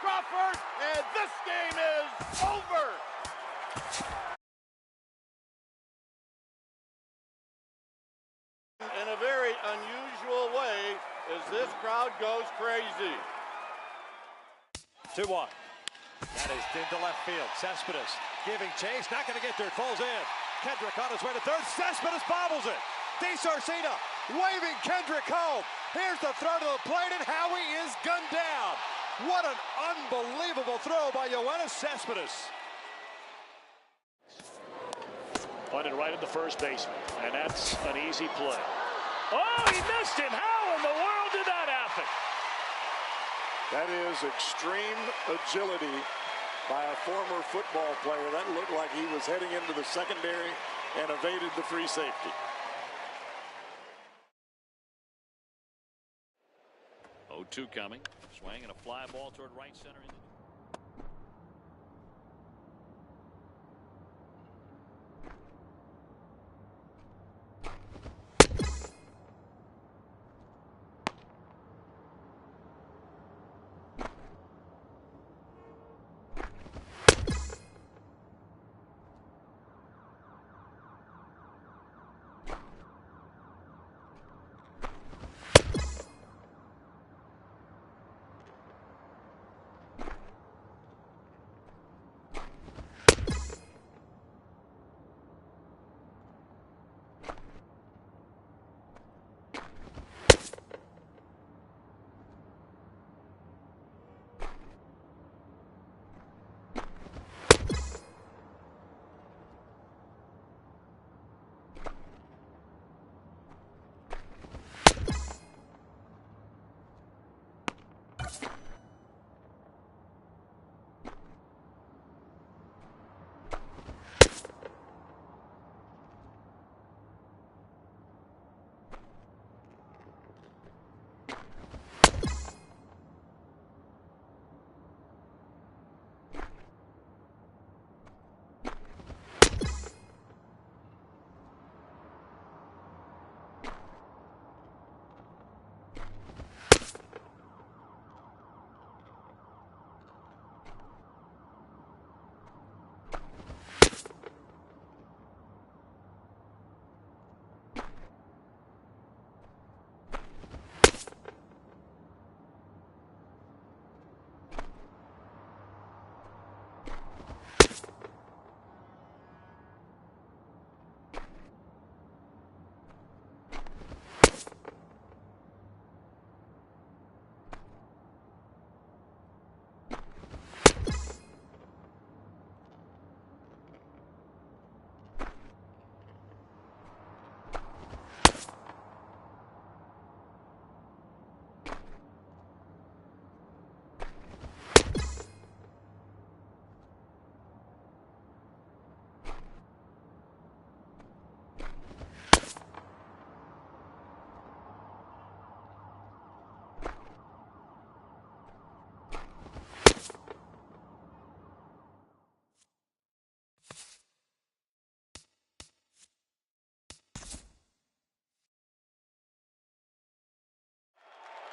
Crawford, and this game is over. In a very unusual way, as this crowd goes crazy. 2-1. That is into left field. Cespedes giving chase, not going to get there. It falls in. Kendrick on his way to third. Cespedes bobbles it. DeSarcina waving Kendrick home. Here's the throw to the plate, and Howie is gunned down. What an unbelievable throw by Yoenis Cespedes. Pointed right at the first baseman, and that's an easy play. Oh, he missed him. How in the world did that happen? That is extreme agility by a former football player. That looked like he was heading into the secondary and evaded the free safety. 0-2 coming. Swing and a fly ball toward right center.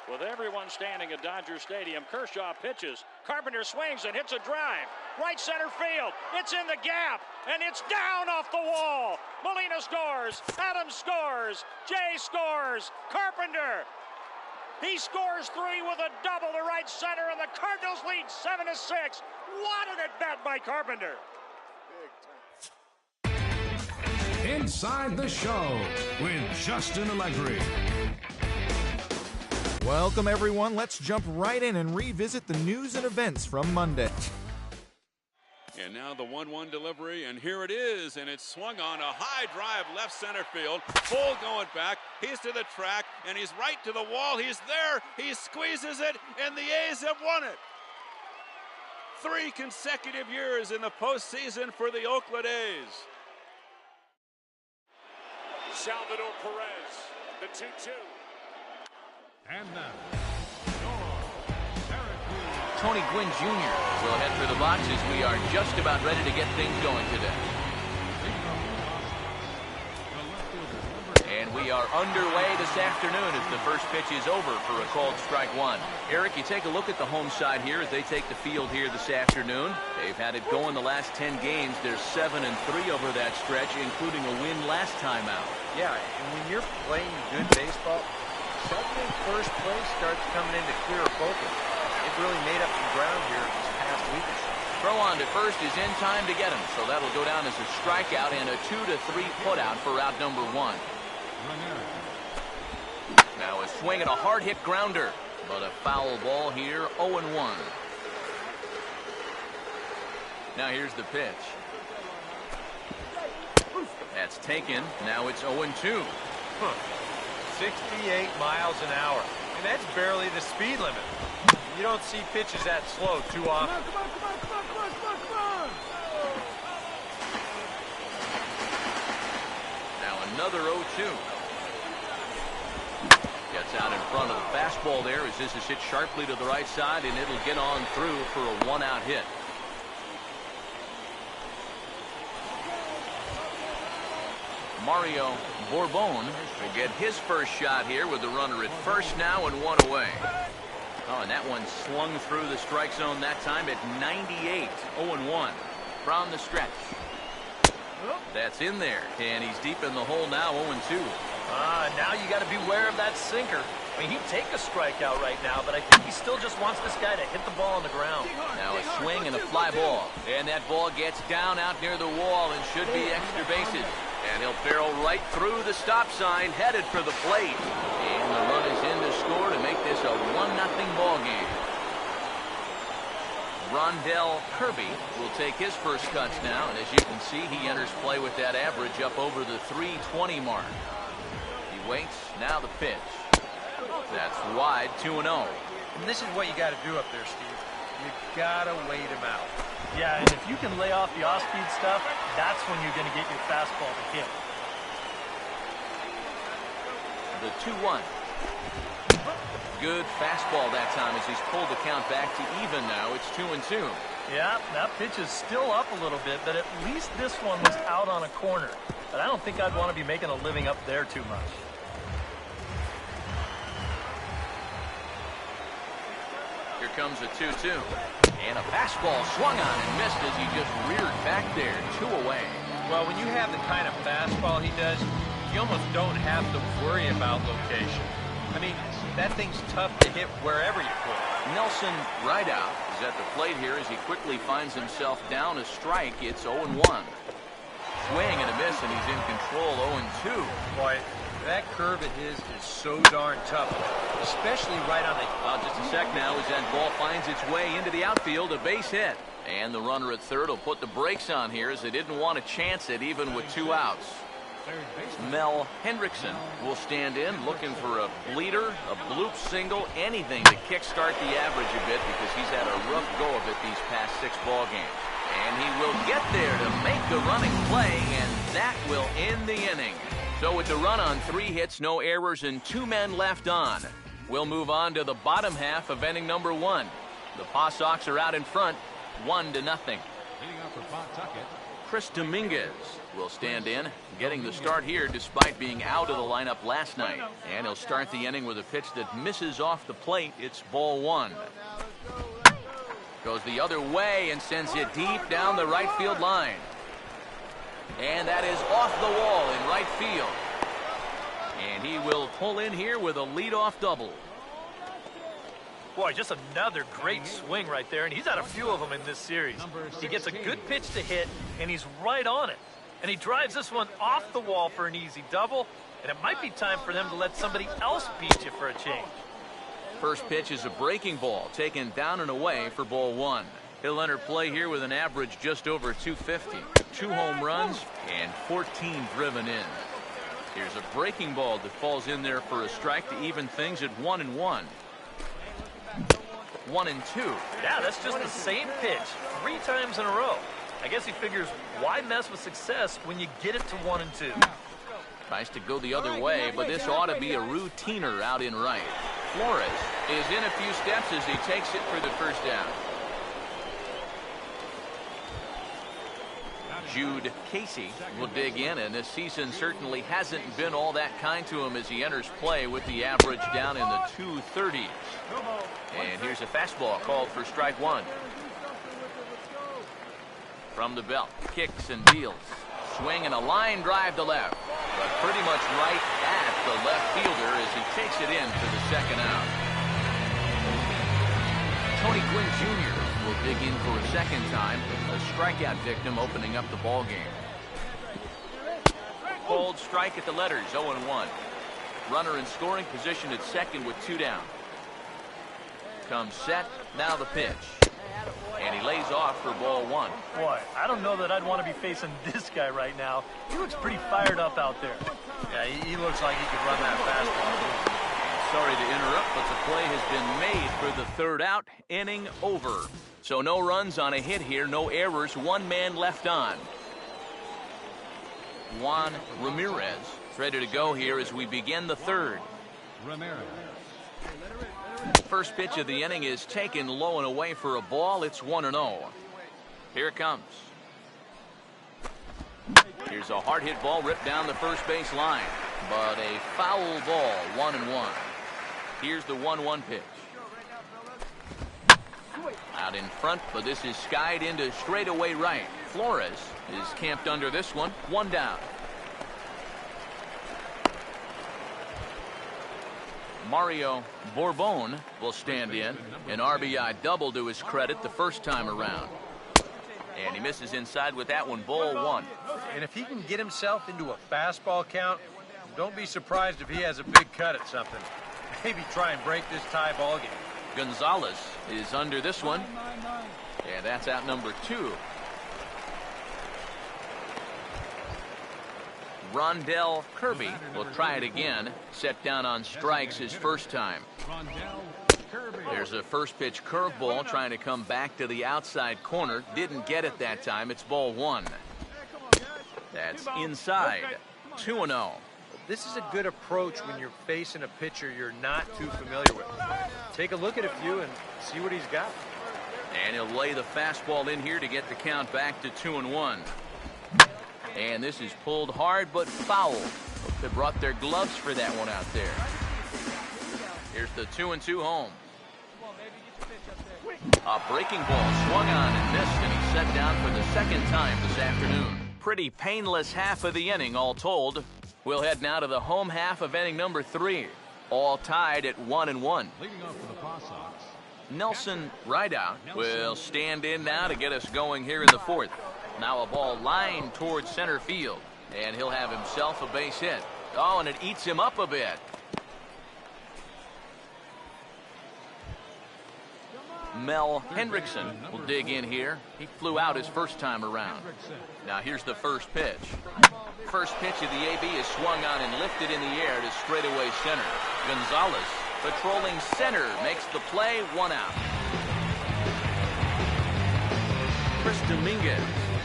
With everyone standing at Dodger Stadium, Kershaw pitches. Carpenter swings and hits a drive. Right center field. It's in the gap, and it's down off the wall. Molina scores. Adams scores. Jay scores. Carpenter. He scores 3 with a double to right center, and the Cardinals lead 7-6. What an at-bat by Carpenter. Inside the Show with Justin Allegri. Welcome, everyone. Let's jump right in and revisit the news and events from Monday. And now the 1-1 delivery, and here it is, and it's swung on a high drive left center field. Full going back. He's to the track, and he's right to the wall. He's there. He squeezes it, and the A's have won it. 3 consecutive years in the postseason for the Oakland A's. Salvador Perez, the 2-2. And now, Tony Gwynn Jr. will head through the boxes. We are just about ready to get things going today. And we are underway this afternoon as the first pitch is over for a called strike one. Eric, you take a look at the home side here as they take the field here this afternoon. They've had it going the last 10 games. They're 7-3 over that stretch, including a win last time out. Yeah, and when you're playing good baseball, suddenly first place starts coming into clearer focus. They've really made up some ground here this past week or so. Throw on to first is in time to get him, so that'll go down as a strikeout and a 2-3 putout for out number one. Now a swing and a hard hit grounder, but a foul ball here, 0-1. Now here's the pitch. That's taken. Now it's 0-2. 68 miles an hour. And that's barely the speed limit. You don't see pitches that slow too often. Now another 0-2. Gets out in front of the fastball there as this is hit sharply to the right side, and it'll get on through for a one-out hit. Mario Bourbon will get his first shot here with the runner at first now and one away. Oh, and that one slung through the strike zone that time at 98. 0-1 from the stretch. That's in there, and he's deep in the hole now, 0-2. Now you got to beware of that sinker. I mean, he'd take a strikeout right now, but I think he still just wants this guy to hit the ball on the ground. Now a swing and a fly ball, and that ball gets down out near the wall and should be extra bases. And he'll barrel right through the stop sign, headed for the plate. And the run is in to score to make this a 1-0 ball game. Rondell Kirby will take his first cuts now, and as you can see, he enters play with that average up over the 320 mark. He waits, now the pitch. That's wide, 2-0. And this is what you got to do up there, Steve. You got to wait him out. Yeah, and if you can lay off the off-speed stuff, that's when you're going to get your fastball to hit. The 2-1. Good fastball that time as he's pulled the count back to even now. It's 2-2. Yeah, that pitch is still up a little bit, but at least this one was out on a corner. But I don't think I'd want to be making a living up there too much. Here comes a 2-2. And a fastball swung on and missed as he just reared back there. 2 away. Well, when you have the kind of fastball he does, you almost don't have to worry about location. I mean, that thing's tough to hit wherever you put it. Nelson Rideout is at the plate here as he quickly finds himself down a strike. It's 0-1. Swing and a miss, and he's in control. 0-2. Boy, that curve of his is so darn tough, especially right on the... Just a sec now as that ball finds its way into the outfield, a base hit. And the runner at third will put the brakes on here as they didn't want to chance it even with 2 outs. Mel Hendrickson will stand in looking for a bleeder, a bloop single, anything to kickstart the average a bit because he's had a rough go of it these past 6 ball games. And he will get there to make the running play, and that will end the inning. So with the run on 3 hits, no errors, and 2 men left on, we'll move on to the bottom half of inning number 1. The Paw Sox are out in front, 1-0. Chris Dominguez will stand in, getting the start here despite being out of the lineup last night. And he'll start the inning with a pitch that misses off the plate. It's ball 1. Goes the other way and sends it deep down the right field line. And that is off the wall in right field. And he will pull in here with a leadoff double. Boy, just another great swing right there, and he's had a few of them in this series. He gets a good pitch to hit, and he's right on it. And he drives this one off the wall for an easy double, and it might be time for them to let somebody else beat you for a change. First pitch is a breaking ball, taken down and away for ball 1. He'll enter play here with an average just over 250. 2 home runs and 14 driven in. Here's a breaking ball that falls in there for a strike to even things at 1-1. 1-2. Yeah, that's just the same pitch 3 times in a row. I guess he figures, why mess with success when you get it to 1-2? Tries to go the other way, but this ought to be a routiner out in right. Flores is in a few steps as he takes it for the first down. Jude Casey will dig in, and this season certainly hasn't been all that kind to him as he enters play with the average down in the 230s. And here's a fastball called for strike one. From the belt, kicks and deals. Swing and a line drive to left, but pretty much right at the left fielder as he takes it in for the second out. Tony Gwynn Jr. will dig in for a second time, a strikeout victim opening up the ball game. Called strike at the letters, 0-1. Runner in scoring position at second with 2 down. Comes set, now the pitch. And he lays off for ball 1. Boy, I don't know that I'd want to be facing this guy right now. He looks pretty fired up out there. Yeah, he looks like he could run that fastball. Sorry to interrupt, but the play has been made for the third out. Inning over. So no runs on a hit here, no errors, 1 man left on. Juan Ramirez ready to go here as we begin the third. First pitch of the inning is taken low and away for a ball. It's 1-0. Here it comes. Here's a hard hit ball ripped down the first base line, but a foul ball, 1-1. Here's the 1-1 pitch. Out in front, but this is skied into straightaway right. Flores is camped under this one. 1 down. Mario Borbon will stand in. An RBI double to his credit the first time around. And he misses inside with that one, ball 1. And if he can get himself into a fastball count, don't be surprised if he has a big cut at something. Maybe try and break this tie ball game. Gonzalez is under this one. And that's out number 2. Rondell Kirby will try it again. Set down on strikes his first time. There's a first pitch curveball trying to come back to the outside corner. Didn't get it that time. It's ball 1. That's inside. 2-0. This is a good approach when you're facing a pitcher you're not too familiar with. Take a look at a few and see what he's got. And he'll lay the fastball in here to get the count back to 2-1. And this is pulled hard but foul. They brought their gloves for that one out there. Here's the 2-2 home. A breaking ball swung on and missed, and he's set down for the second time this afternoon. Pretty painless half of the inning all told. We'll head now to the home half of inning number 3. All tied at 1-1. Nelson Rideout will stand in now to get us going here in the 4th. Now a ball lined towards center field, and he'll have himself a base hit. Oh, and it eats him up a bit. Mel Hendrickson will dig in here. He flew out his first time around. Now here's the first pitch. First pitch of the AB is swung on and lifted in the air to straightaway center. Gonzalez patrolling center makes the play, 1 out. Chris Dominguez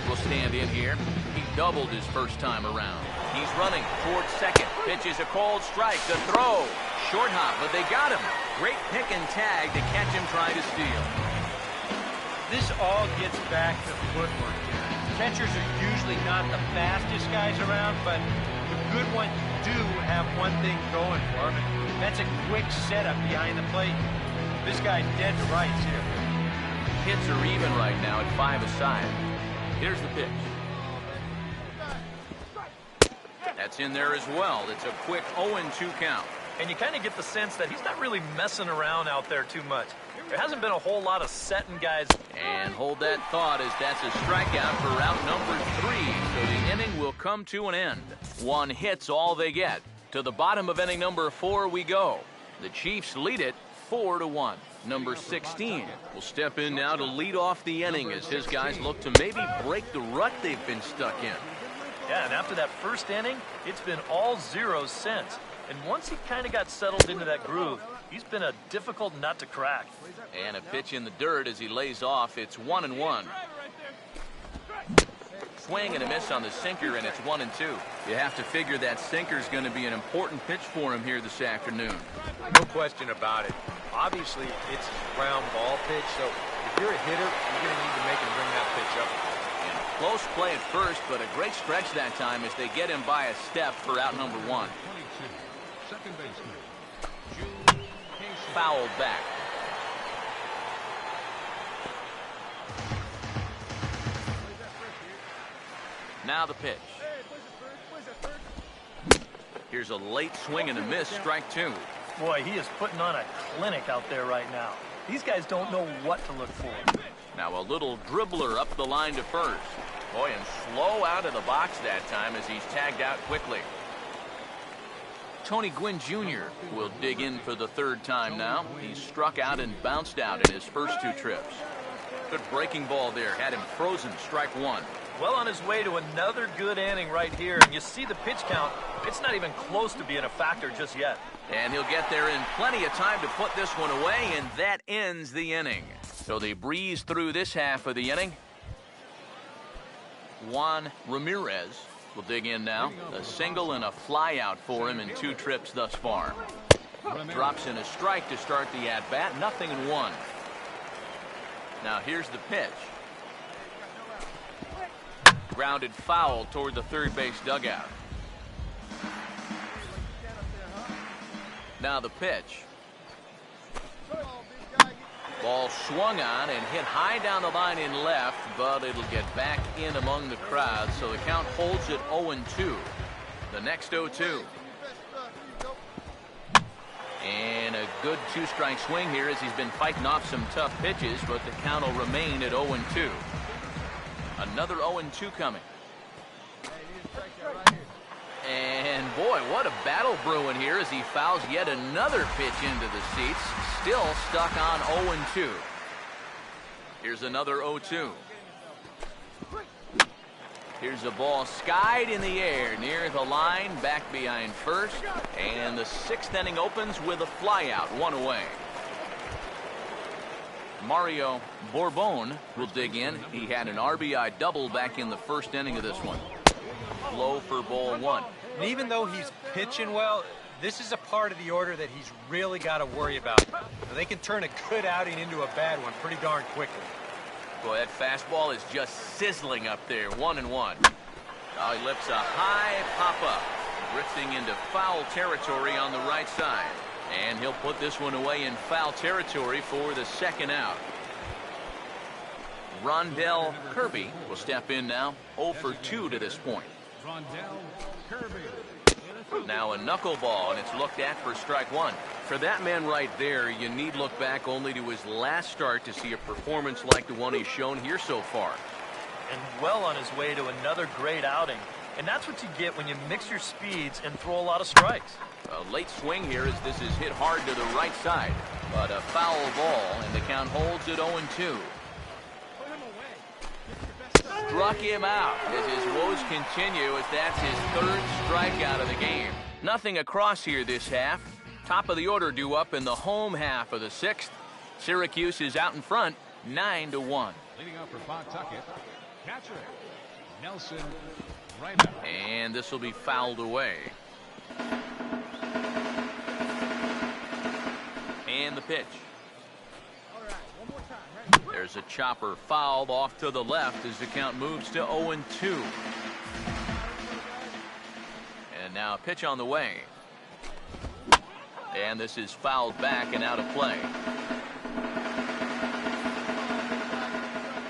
will stand in here. He doubled his first time around. He's running towards second. Pitches a called strike. The throw. Short hop, but they got him. Great pick and tag to catch him trying to steal. This all gets back to footwork here. Catchers are usually not the fastest guys around, but the good ones do have one thing going for them. That's a quick setup behind the plate. This guy's dead to rights here. Hits are even right now at 5 aside. Here's the pitch. That's in there as well. It's a quick 0-2 count. And you kind of get the sense that he's not really messing around out there too much. There hasn't been a whole lot of setting guys. And hold that thought as that's a strikeout for route number 3. So the inning will come to an end. 1 hit's all they get. To the bottom of inning number 4 we go. The Chiefs lead it 4-1. Number 16 will step in now to lead off the inning as his guys look to maybe break the rut they've been stuck in. Yeah, and after that first inning, it's been all zeros since. And once he kind of got settled into that groove, he's been a difficult nut to crack. And a pitch in the dirt as he lays off. It's 1-1. Swing and a miss on the sinker, and it's 1-2. You have to figure that sinker's going to be an important pitch for him here this afternoon. No question about it. Obviously, it's a ground ball pitch, so if you're a hitter, you're going to need to make him bring that pitch up. And Close play at first, but a great stretch that time as they get him by a step for out number 1. Second baseman. Fouled back. Now the pitch. Here's a late swing and a miss, strike 2. Boy, he is putting on a clinic out there right now. These guys don't know what to look for. Now a little dribbler up the line to first. Boy, and slow out of the box that time as he's tagged out quickly. Tony Gwynn Jr. will dig in for the 3rd time now. He's struck out and bounced out in his first 2 trips. Good breaking ball there. Had him frozen. Strike 1. Well on his way to another good inning right here. And you see the pitch count. It's not even close to being a factor just yet. And he'll get there in plenty of time to put this one away, and that ends the inning. So they breeze through this half of the inning. Juan Ramirez will dig in now. A single and a fly out for him in 2 trips thus far. Drops in a strike to start the at-bat. 0-1. Now here's the pitch. Grounded foul toward the 3rd base dugout. Now the pitch. Ball swung on and hit high down the line in left, but it'll get back in among the crowd, so the count holds at 0-2. The next 0-2. And a good 2-strike swing here as he's been fighting off some tough pitches, but the count will remain at 0-2. Another 0-2 coming. And boy, what a battle brewing here as he fouls yet another pitch into the seats. Still stuck on 0-2. Here's another 0-2. Here's a ball skied in the air near the line, back behind first. And the 6th inning opens with a flyout, 1 away. Mario Borbon will dig in. He had an RBI double back in the 1st inning of this one. Low for ball 1. And even though he's pitching well, this is a part of the order that he's really got to worry about. They can turn a good outing into a bad one pretty darn quickly. Boy, that fastball is just sizzling up there. 1-1. Now he lifts a high pop-up, drifting into foul territory on the right side. And he'll put this one away in foul territory for the 2nd out. Rondell Kirby will step in now. 0 for 2 to this point. Rondell Kirby. Now a knuckleball, and it's looked at for strike 1. For that man right there, you need look back only to his last start to see a performance like the one he's shown here so far. And well on his way to another great outing. And that's what you get when you mix your speeds and throw a lot of strikes. A late swing here as this is hit hard to the right side. But a foul ball, and the count holds at 0-2. Struck him out as his woes continue as that's his 3rd strikeout of the game. Nothing across here this half. Top of the order due up in the home half of the 6th. Syracuse is out in front, 9-1. Leading up for Pawtucket, catcher Nelson Reyna. And this will be fouled away. And the pitch. There's a chopper fouled off to the left as the count moves to 0-2. And now a pitch on the way. And this is fouled back and out of play.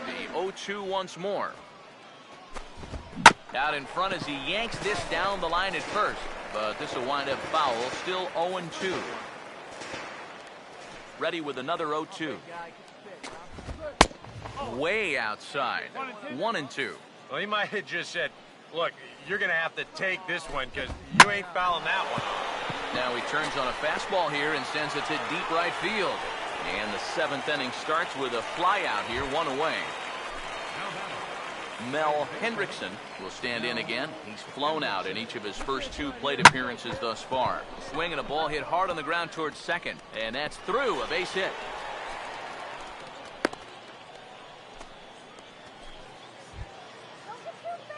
The 0-2 once more. Out in front as he yanks this down the line at first. But this will wind up foul. Still 0-2. Ready with another 0-2. Way outside. 1-2. Well, he might have just said, look, you're going to have to take this one because you ain't fouling that one. Now he turns on a fastball here and sends it to deep right field. And the 7th inning starts with a flyout here, 1 away. Mel Hendrickson will stand in again. He's flown out in each of his first 2 plate appearances thus far. Swing and a ball hit hard on the ground towards second. And that's through, a base hit.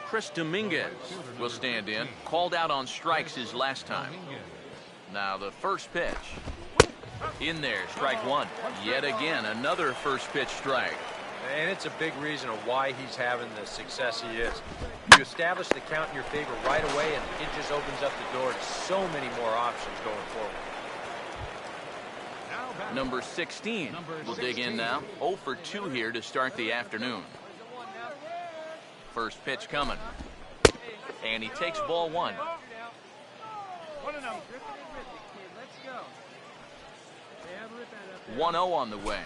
Chris Dominguez will stand in. Called out on strikes his last time. Now the first pitch. In there, strike 1. Yet again, another first pitch strike. And it's a big reason of why he's having the success he is. You establish the count in your favor right away, and it just opens up the door to so many more options going forward. Number 16 will dig in now. 0 for 2 here to start the afternoon. First pitch coming. And he takes ball 1. 1-0 on the way.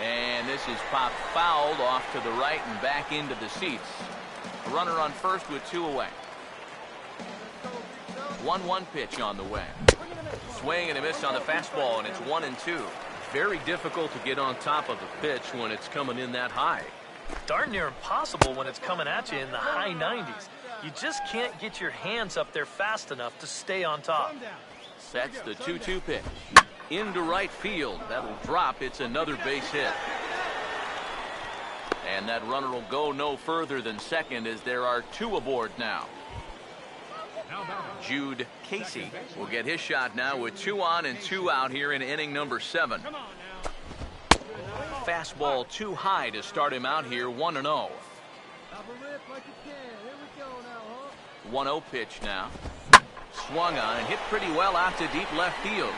And this is popped fouled off to the right and back into the seats. A runner on first with 2 away. 1-1 pitch on the way. Swing and a miss on the fastball, and it's 1-2. Very difficult to get on top of the pitch when it's coming in that high. Darn near impossible when it's coming at you in the high 90s. You just can't get your hands up there fast enough to stay on top. Sets the 2-2 pitch. Into right field. That'll drop. It's another base hit. And that runner will go no further than second as there are 2 aboard now. Jude Casey will get his shot now with 2 on and 2 out here in inning number 7. Fastball too high to start him out here, 1-0. 1-0 pitch now. Swung on and hit pretty well out to deep left field.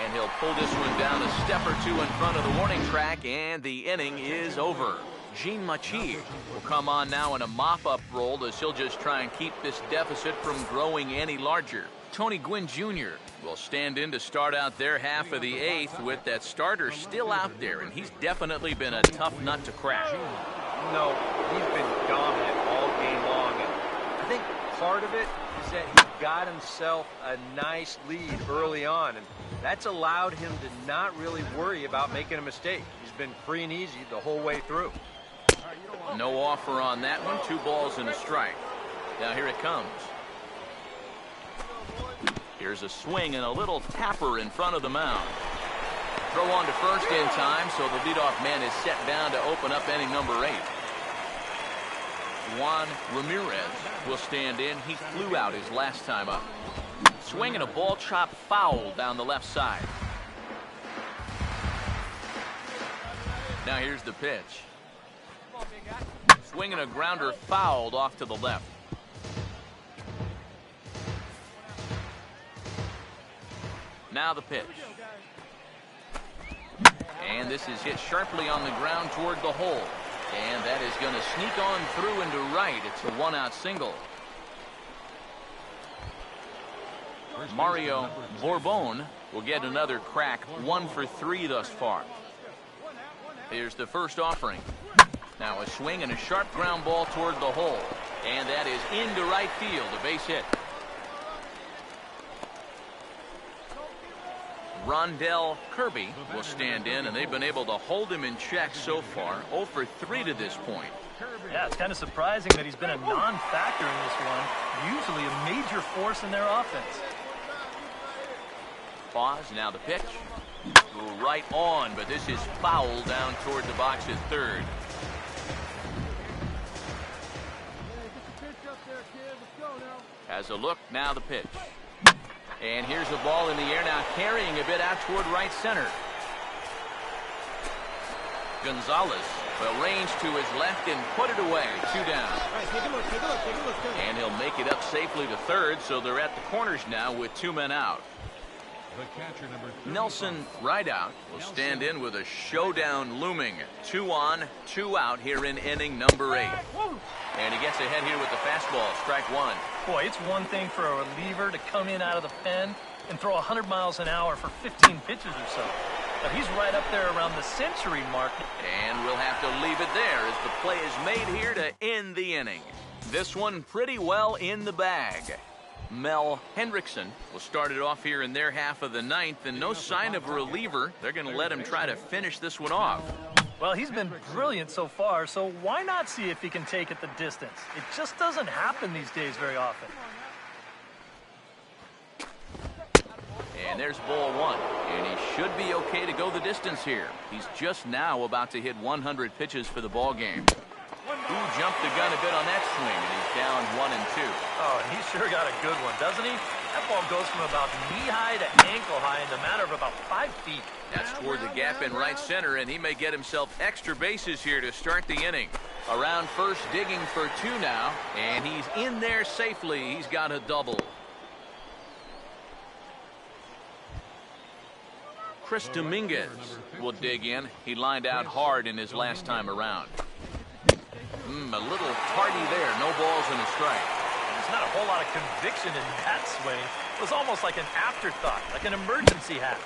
And he'll pull this one down a step or 2 in front of the warning track, and the inning is over. Gene Machi will come on now in a mop-up role as he'll just try and keep this deficit from growing any larger. Tony Gwynn Jr. will stand in to start out their half of the 8th with that starter still out there, and he's definitely been a tough nut to crack. No, he's been dominant all game long, and I think part of it is that he got himself a nice lead early on, and that's allowed him to not really worry about making a mistake. He's been free and easy the whole way through. No offer on that one. 2 balls and a strike. Now here it comes. Here's a swing and a little tapper in front of the mound. Throw on to first in time, so the leadoff man is set down to open up inning number 8. Juan Ramirez will stand in. He flew out his last time up. Swing and a ball chopped foul down the left side. Now here's the pitch. Swing and a grounder fouled off to the left. Now the pitch. And this is hit sharply on the ground toward the hole. And that is going to sneak on through into right. It's a 1-out single. Mario Borbon will get another crack. 1 for 3 thus far. Here's the first offering. Now a swing and a sharp ground ball toward the hole. And that is into right field, a base hit. Rondell Kirby will stand in, and they've been able to hold him in check so far. 0 for 3 to this point. Yeah, it's kind of surprising that he's been a non-factor in this one. Usually a major force in their offense. Pause, now the pitch. Right on, but this is foul down toward the box at third. Has a look, now the pitch. And here's a ball in the air now, carrying a bit out toward right center. Gonzalez will range to his left and put it away. 2 down. And he'll make it up safely to third, so they're at the corners now with 2 men out. Nelson Rideout will stand in with a showdown looming. 2 on, 2 out here in inning number 8. And he gets ahead here with the fastball. Strike 1. Boy, it's one thing for a reliever to come in out of the pen and throw 100 miles an hour for 15 pitches or so. But he's right up there around the century mark. And we'll have to leave it there as the play is made here to end the inning. This one pretty well in the bag. Mel Hendrickson will start it off here in their half of the 9th, and no sign of a reliever. They're going to let him try to finish this one off. Well, he's been brilliant so far, so why not see if he can take it the distance? It just doesn't happen these days very often. And there's ball 1, and he should be okay to go the distance here. He's just now about to hit 100 pitches for the ball game. Ooh, jumped the gun a bit on that swing, and he's down 1 and 2. Oh, and he sure got a good one, doesn't he? That ball goes from about knee-high to ankle-high in the matter of about 5 feet. That's toward the gap in right center, and he may get himself extra bases here to start the inning. Around first, digging for 2 now, and he's in there safely. He's got a double. Chris Dominguez will dig in. He lined out hard in his last time around. A little tardy there. No balls and a strike. There's not a whole lot of conviction in that swing. It was almost like an afterthought, like an emergency hat.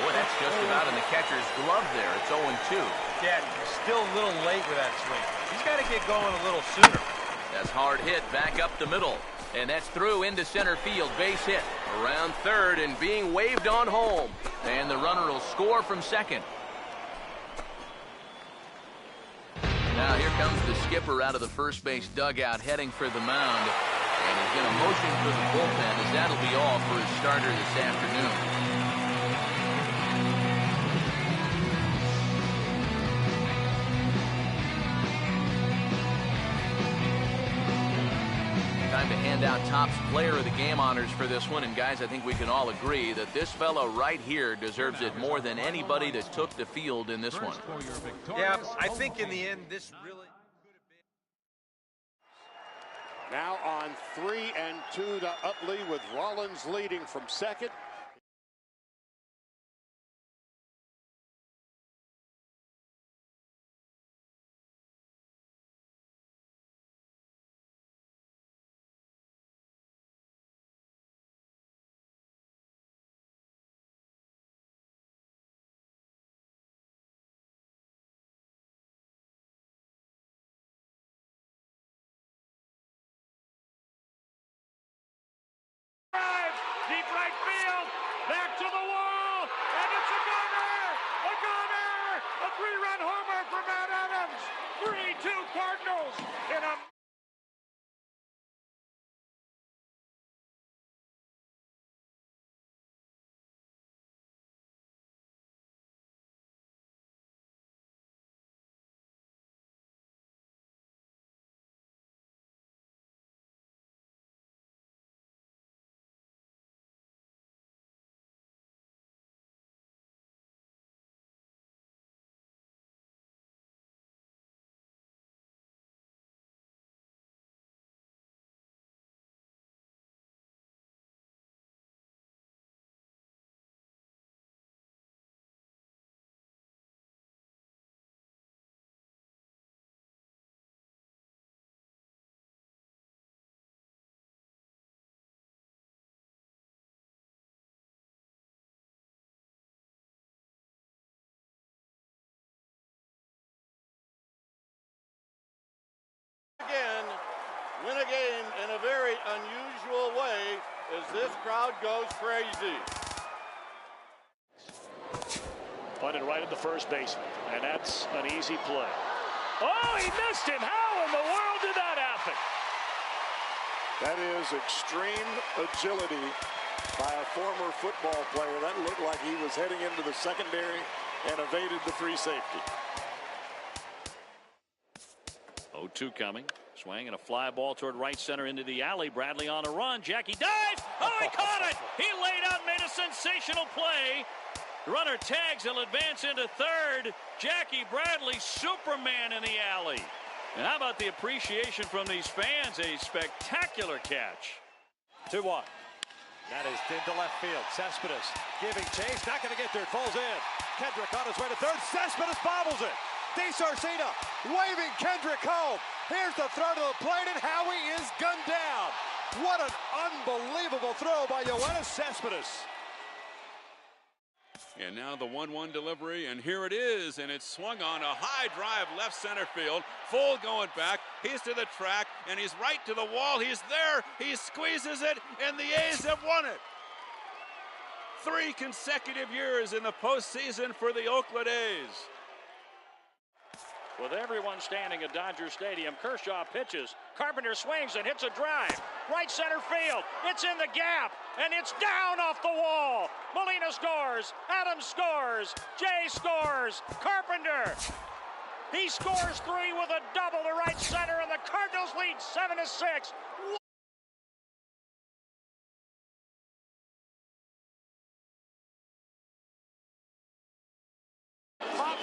Boy, that's just about in the catcher's glove there. It's 0-2. Yeah, still a little late with that swing. He's got to get going a little sooner. That's hard hit back up the middle. And that's through into center field. Base hit. Around third and being waved on home. And the runner will score from second. Now here comes the skipper out of the first base dugout heading for the mound. And he's going to motion for the bullpen as that'll be all for his starter this afternoon. Time to hand out Topps Player of the Game honors for this one. And guys, I think we can all agree that this fellow right here deserves it more than anybody that took the field in this one. Yeah, I think in the end, this really could have Now on 3-2 to Utley with Rollins leading from second. Deep right field, back to the wall, and it's a gunner! A gunner! A 3-run homer for Matt Adams! 3-2 Cardinals in a... Again, win a game in a very unusual way as this crowd goes crazy. Punted right at the first baseman, and that's an easy play. Oh, he missed him. How in the world did that happen? That is extreme agility by a former football player. That looked like he was heading into the secondary and evaded the free safety. 0-2 coming. Swing and a fly ball toward right center into the alley. Bradley on a run. Jackie dives. Oh, he caught it. He laid out, made a sensational play. Runner tags. He'll advance into third. Jackie Bradley, Superman in the alley. And how about the appreciation from these fans? A spectacular catch. 2-1. That is into left field. Cespedes giving chase. Not going to get there. It falls in. Kendrick on his way to third. Cespedes bobbles it. DeSarcina waving Kendrick home. Here's the throw to the plate, and Howie is gunned down. What an unbelievable throw by Yoenis Cespedes. And now the 1-1 delivery, and here it is, and it's swung on a high drive left center field. Full going back. He's to the track, and he's right to the wall. He's there. He squeezes it, and the A's have won it. 3 consecutive years in the postseason for the Oakland A's. With everyone standing at Dodger Stadium, Kershaw pitches. Carpenter swings and hits a drive. Right center field. It's in the gap, and it's down off the wall. Molina scores. Adams scores. Jay scores. Carpenter. He scores 3 with a double to right center, and the Cardinals lead 7-6.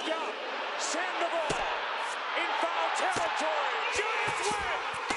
up. Send the ball in foul territory. Giants win.